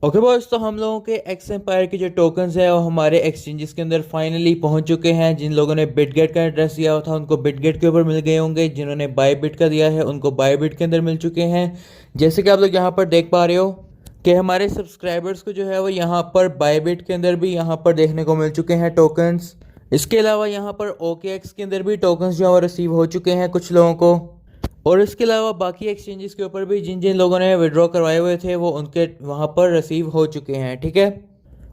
Okay boys, तो हम लोगों के एक्स एम्पायर के जो टोकन्स है वो हमारे एक्सचेंजेस के अंदर फाइनली पहुंच चुके हैं। जिन लोगों ने बिटगेट का एड्रेस दिया हुआ था उनको बिटगेट के ऊपर मिल गए होंगे, जिन्होंने बाय बिट का दिया है उनको बाय बिट के अंदर मिल चुके हैं। जैसे कि आप लोग यहाँ पर देख पा रहे हो कि हमारे सब्सक्राइबर्स को जो है वो यहाँ पर बाय बिट के अंदर भी यहाँ पर देखने को मिल चुके हैं टोकन्स। इसके अलावा यहाँ पर ओके एक्स के अंदर भी टोकन्स जो है वो रिसीव हो चुके हैं कुछ लोगों को। और इसके अलावा बाकी एक्सचेंजेस के ऊपर भी जिन जिन लोगों ने विड्रॉ करवाए हुए थे वो उनके वहाँ पर रिसीव हो चुके हैं, ठीक है।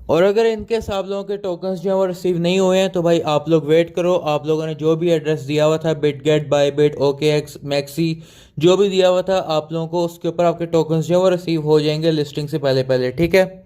और अगर इनके आप लोगों के टोकन्स जो है वो रिसीव नहीं हुए हैं तो भाई आप लोग वेट करो। आप लोगों ने जो भी एड्रेस दिया हुआ था, Bitget, Bybit, okay x, maxi, जो भी दिया हुआ था आप लोगों को, उसके ऊपर आपके टोकन्स जो है वो रिसीव हो जाएंगे लिस्टिंग से पहले पहले, ठीक है।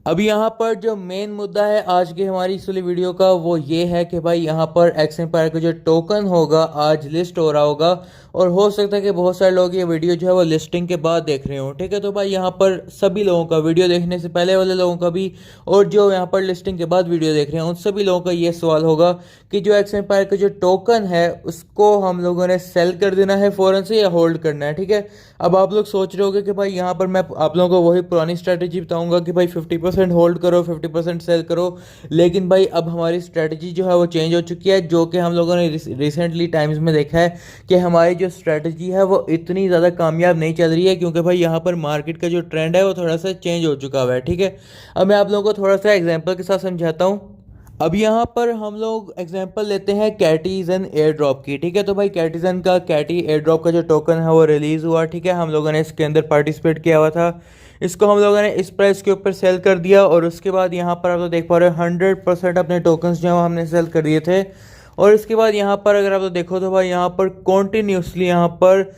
अब यहाँ पर जो मेन मुद्दा है आज की हमारी इस वाली वीडियो का वो ये है कि भाई यहाँ पर एक्स एम्पायर का जो टोकन होगा आज लिस्ट हो रहा होगा। और हो सकता है कि बहुत सारे लोग ये वीडियो जो है वो लिस्टिंग के बाद देख रहे हो, ठीक है। तो भाई यहाँ पर सभी लोगों का, वीडियो देखने से पहले वाले लोगों का भी और जो यहाँ पर लिस्टिंग के बाद वीडियो देख रहे हैं उन सभी लोगों का ये सवाल होगा कि जो एक्स एम्पायर का जो टोकन है उसको हम लोगों ने सेल कर देना है फ़ौरन से या होल्ड करना है, ठीक है। अब आप लोग सोच रहे होगे कि भाई यहाँ पर मैं आप लोगों को वही पुरानी स्ट्रैटेजी बताऊंगा कि भाई 50% होल्ड करो, 50% सेल करो। लेकिन भाई अब हमारी स्ट्रैटेजी जो है वो चेंज हो चुकी है, जो कि हम लोगों ने रिसेंटली टाइम्स में देखा है कि हमारी जो स्ट्रैटेजी है वो इतनी ज़्यादा कामयाब नहीं चल रही है, क्योंकि भाई यहाँ पर मार्केट का जो ट्रेंड है वो थोड़ा सा चेंज हो चुका हुआ है, ठीक है। अब मैं आप लोगों को थोड़ा सा एग्जाम्पल के साथ समझाता हूँ। अब यहाँ पर हम लोग एग्जांपल लेते हैं कैटीजन एयर ड्रॉप की, ठीक है। तो भाई कैटीजन का, कैटी एयर ड्रॉप का जो टोकन है वो रिलीज़ हुआ, ठीक है। हम लोगों ने इसके अंदर पार्टिसिपेट किया हुआ था। इसको हम लोगों ने इस प्राइस के ऊपर सेल कर दिया और उसके बाद यहाँ पर आप तो देख पा रहे हो 100% अपने टोकन्स जो है हमने सेल कर दिए थे। और इसके बाद यहाँ पर अगर आप तो देखो तो भाई यहाँ पर कॉन्टीन्यूसली यहाँ पर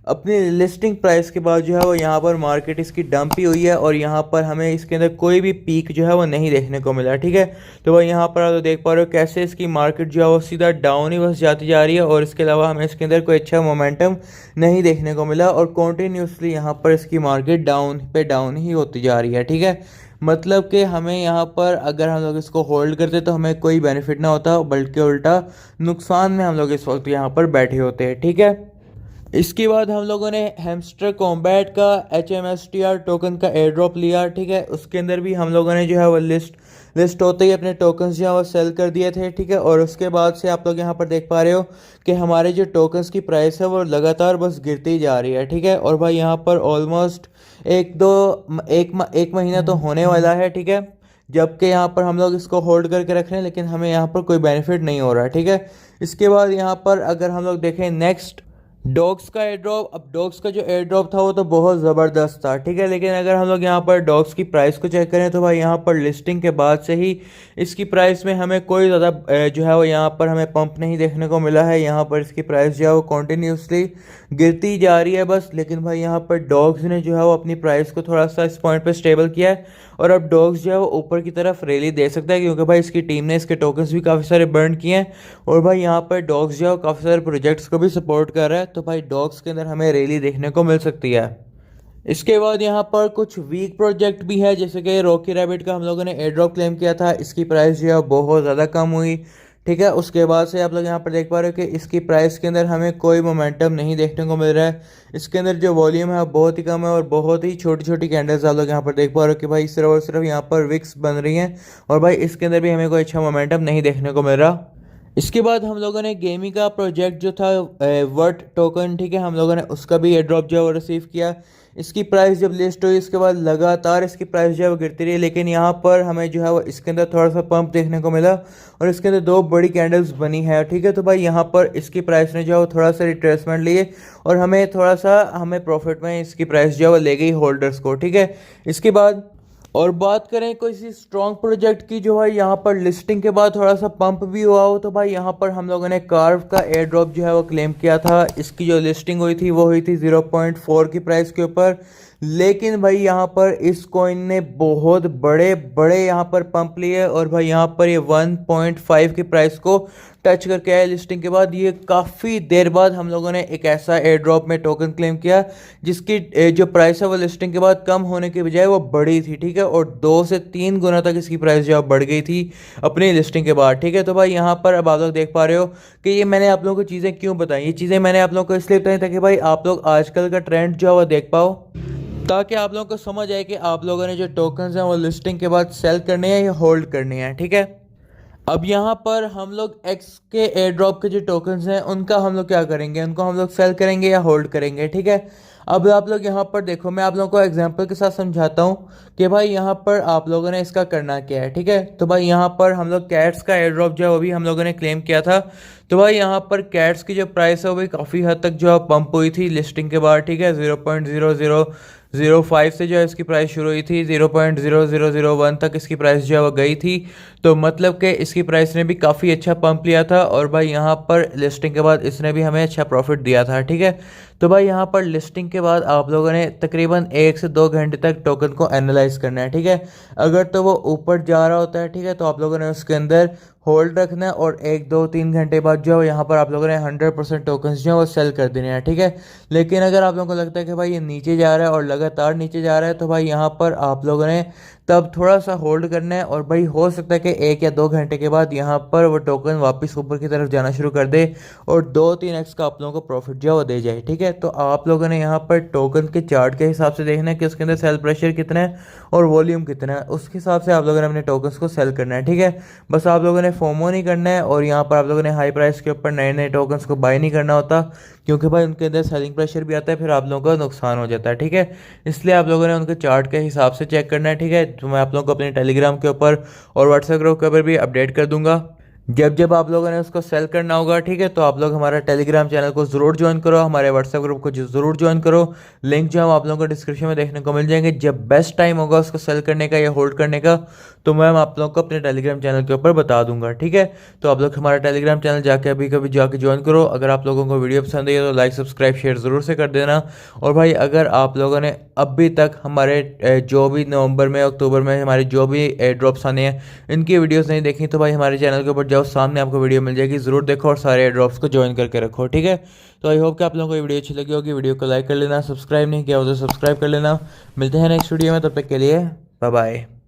अपनी लिस्टिंग प्राइस के बाद जो है वो यहाँ पर मार्केट इसकी डंप ही हुई है और यहाँ पर हमें इसके अंदर कोई भी पीक जो है वो नहीं देखने को मिला, ठीक है। तो भाई यहाँ पर आप तो देख पा रहे हो कैसे इसकी मार्केट जो है वो सीधा डाउन ही बस जाती जा रही है और इसके अलावा हमें इसके अंदर कोई अच्छा मोमेंटम नहीं देखने को मिला और कॉन्टीन्यूसली यहाँ पर इसकी मार्केट डाउन पे डाउन ही होती जा रही है, ठीक है। मतलब कि हमें यहाँ पर अगर हम लोग इसको होल्ड करते तो हमें कोई बेनिफिट ना होता, बल्कि उल्टा नुकसान में हम लोग इस वक्त यहाँ पर बैठे होते हैं, ठीक है। इसके बाद हम लोगों ने हैमस्टर कॉम्बैट का HMSTR टोकन का एयर ड्रॉप लिया, ठीक है। उसके अंदर भी हम लोगों ने जो है वो लिस्ट होते ही अपने टोकन्स जो है वो सेल कर दिए थे, ठीक है। और उसके बाद से आप लोग यहाँ पर देख पा रहे हो कि हमारे जो टोकन्स की प्राइस है वो लगातार बस गिरती ही जा रही है, ठीक है। और भाई यहाँ पर ऑलमोस्ट एक महीना तो होने वाला है, ठीक है, जबकि यहाँ पर हम लोग इसको होल्ड करके रख रहे हैं, लेकिन हमें यहाँ पर कोई बेनिफिट नहीं हो रहा है, ठीक है। इसके बाद यहाँ पर अगर हम लोग देखें नेक्स्ट डॉग्स का एयर ड्रॉप। अब डॉग्स का जो एयर ड्रॉप था वो तो बहुत ज़बरदस्त था, ठीक है। लेकिन अगर हम लोग यहाँ पर डॉग्स की प्राइस को चेक करें तो भाई यहाँ पर लिस्टिंग के बाद से ही इसकी प्राइस में हमें कोई ज़्यादा जो है वो यहाँ पर हमें पंप नहीं देखने को मिला है। यहाँ पर इसकी प्राइस जो है वो कॉन्टीन्यूसली गिरती जा रही है बस। लेकिन भाई यहाँ पर डॉग्स ने जो है वो अपनी प्राइस को थोड़ा सा इस पॉइंट पर स्टेबल किया है और अब डॉग्स जो है वो ऊपर की तरफ रैली दे सकता है, क्योंकि भाई इसकी टीम ने इसके टोकन्स भी काफ़ी सारे बर्न किए हैं और भाई यहाँ पर डॉग्स जो है काफ़ी सारे प्रोजेक्ट्स को भी सपोर्ट कर रहा है। तो भाई डॉग्स के अंदर हमें रैली देखने को मिल सकती है। इसके बाद यहाँ पर कुछ वीक प्रोजेक्ट भी है, जैसे कि रॉकी रैबिट का हम लोगों ने एयर ड्रॉप क्लेम किया था, इसकी प्राइस जो है बहुत ज़्यादा कम हुई, ठीक है। उसके बाद से आप लोग यहाँ पर देख पा रहे हो कि इसकी प्राइस के अंदर हमें कोई मोमेंटम नहीं देखने को मिल रहा है। इसके अंदर जो वॉल्यूम है बहुत ही कम है और बहुत ही छोटी छोटी कैंडल्स आप लोग यहाँ पर देख पा रहे हो कि भाई सिर्फ और सिर्फ यहाँ पर विक्स बन रही हैं और भाई इसके अंदर भी हमें कोई अच्छा मोमेंटम नहीं देखने को मिल रहा। इसके बाद हम लोगों ने गेमी का प्रोजेक्ट जो था वर्ट टोकन, ठीक है, हम लोगों ने उसका भी एयर ड्रॉप जो है वो रिसीव किया। इसकी प्राइस जब लिस्ट हुई इसके बाद लगातार इसकी प्राइस जो है वो गिरती रही, लेकिन यहाँ पर हमें जो है वो इसके अंदर थोड़ा सा पंप देखने को मिला और इसके अंदर दो बड़ी कैंडल्स बनी है, ठीक है। तो भाई यहाँ पर इसकी प्राइस ने जो है वो थोड़ा सा रिट्रेसमेंट लिए और हमें प्रॉफिट में इसकी प्राइस जो है वो ले गई होल्डर्स को, ठीक है। इसके बाद और बात करें कोई सी स्ट्रॉन्ग प्रोजेक्ट की जो भाई यहाँ पर लिस्टिंग के बाद थोड़ा सा पंप भी हुआ हो, तो भाई यहाँ पर हम लोगों ने कार्व का एयर ड्रॉप जो है वो क्लेम किया था। इसकी जो लिस्टिंग हुई थी वो हुई थी 0.4 की प्राइस के ऊपर, लेकिन भाई यहाँ पर इस कॉइन ने बहुत बड़े बड़े यहाँ पर पंप लिए और भाई यहाँ पर ये 1.5 की प्राइस को टच करके आया लिस्टिंग के बाद। ये काफ़ी देर बाद हम लोगों ने एक ऐसा एयर ड्रॉप में टोकन क्लेम किया जिसकी जो प्राइस है वो लिस्टिंग के बाद कम होने के बजाय वो बढ़ी थी, ठीक है। और 2 से 3 गुना तक इसकी प्राइस जो है बढ़ गई थी अपनी लिस्टिंग के बाद, ठीक है। तो भाई यहाँ पर अब आप लोग देख पा रहे हो कि ये मैंने आप लोगों को चीज़ें क्यों बताई। ये चीज़ें मैंने आप लोगों को इसलिए बताई ताकि भाई आप लोग आजकल का ट्रेंड जो है वो देख पाओ। ताकि आप लोगों को समझ आए कि आप लोगों ने जो टोकन्स हैं वो लिस्टिंग के बाद सेल करने हैं या होल्ड करने हैं, ठीक है। अब यहाँ पर हम लोग एक्स के एयर ड्रॉप के जो टोकन्स हैं उनका हम लोग क्या करेंगे, उनको हम लोग सेल करेंगे या होल्ड करेंगे, ठीक है। अब आप लोग यहाँ पर देखो, मैं आप लोगों को एग्जांपल के साथ समझाता हूँ कि भाई यहाँ पर आप लोगों ने इसका करना क्या है, ठीक है। तो भाई यहाँ पर हम लोग कैट्स का एयर ड्रॉप जो है वो भी हम लोगों ने क्लेम किया था। तो भाई यहाँ पर कैट्स की जो प्राइस है वो भी काफ़ी हद तक जो है पंप हुई थी लिस्टिंग के बाद, ठीक है। 0.0005 से जो है इसकी प्राइस शुरू हुई थी, 0.0001 तक इसकी प्राइस जो है वो गई थी। तो मतलब कि इसकी प्राइस ने भी काफ़ी अच्छा पंप लिया था और भाई यहाँ पर लिस्टिंग के बाद इसने भी हमें अच्छा प्रॉफिट दिया था, ठीक है। तो भाई यहाँ पर लिस्टिंग के बाद आप लोगों ने तकरीबन 1 से 2 घंटे तक टोकन को एनालाइज करना है, ठीक है। अगर तो वो ऊपर जा रहा होता है, ठीक है, तो आप लोगों ने उसके अंदर होल्ड रखना है और 1 2 3 घंटे बाद जो है यहाँ पर आप लोगों ने 100% टोकन्स जो है वो सेल कर देने हैं, ठीक है। लेकिन अगर आप लोगों को लगता है कि भाई ये नीचे जा रहा है और लगातार नीचे जा रहा है, तो भाई यहाँ पर आप लोगों ने तब थोड़ा सा होल्ड करना है और भाई हो सकता है कि 1 या 2 घंटे के बाद यहाँ पर वो टोकन वापस ऊपर की तरफ जाना शुरू कर दे और 2 3x का आप लोगों को प्रॉफिट जो है वो दे जाए, ठीक है। तो आप लोगों ने यहाँ पर टोकन के चार्ट के हिसाब से देखना है कि उसके अंदर सेल प्रेशर कितना है और वॉल्यूम कितना है, उसके हिसाब से आप लोगों ने अपने टोकन्स को सेल करना है, ठीक है। बस आप लोगों ने फोमो नहीं करना है और यहाँ पर आप लोगों ने हाई प्राइस के ऊपर नए नए टोकन्स को बाय नहीं करना होता, क्योंकि भाई उनके अंदर सेलिंग प्रेशर भी आता है, फिर आप लोगों का नुकसान हो जाता है, ठीक है। इसलिए आप लोगों ने उनके चार्ट के हिसाब से चेक करना है, ठीक है। तो मैं आप लोगों को अपने टेलीग्राम के ऊपर और व्हाट्सएप ग्रुप के ऊपर भी अपडेट कर दूंगा जब जब आप लोगों ने उसको सेल करना होगा, ठीक है। तो आप लोग हमारा टेलीग्राम चैनल को ज़रूर ज्वाइन करो, हमारे व्हाट्सएप ग्रुप को ज़रूर ज्वाइन करो। लिंक जो है आप लोगों को डिस्क्रिप्शन में देखने को मिल जाएंगे। जब बेस्ट टाइम होगा उसको सेल करने का या होल्ड करने का, तो मैं आप लोगों को अपने टेलीग्राम चैनल के ऊपर बता दूंगा, ठीक है। तो आप लोग हमारा टेलीग्राम चैनल जाके अभी कभी जाके ज्वाइन करो। अगर आप लोगों को वीडियो पसंद आई है तो लाइक सब्सक्राइब शेयर ज़रूर से कर देना। और भाई अगर आप लोगों ने अभी तक हमारे जो भी नवंबर में अक्टूबर में हमारे जो भी एयर ड्रॉप्स आने हैं इनकी वीडियोस नहीं देखी, तो भाई हमारे चैनल के ऊपर जाओ, सामने आपको वीडियो मिल जाएगी, ज़रूर देखो और सारे एयर ड्रॉप्स को ज्वाइन करके रखो, ठीक है। तो आई होप कि आप लोगों को ये वीडियो अच्छी लगी होगी। वीडियो को लाइक कर लेना, सब्सक्राइब नहीं किया हो तो सब्सक्राइब कर लेना। मिलते हैं नेक्स्ट वीडियो में, तब तक के लिए बाय बाय।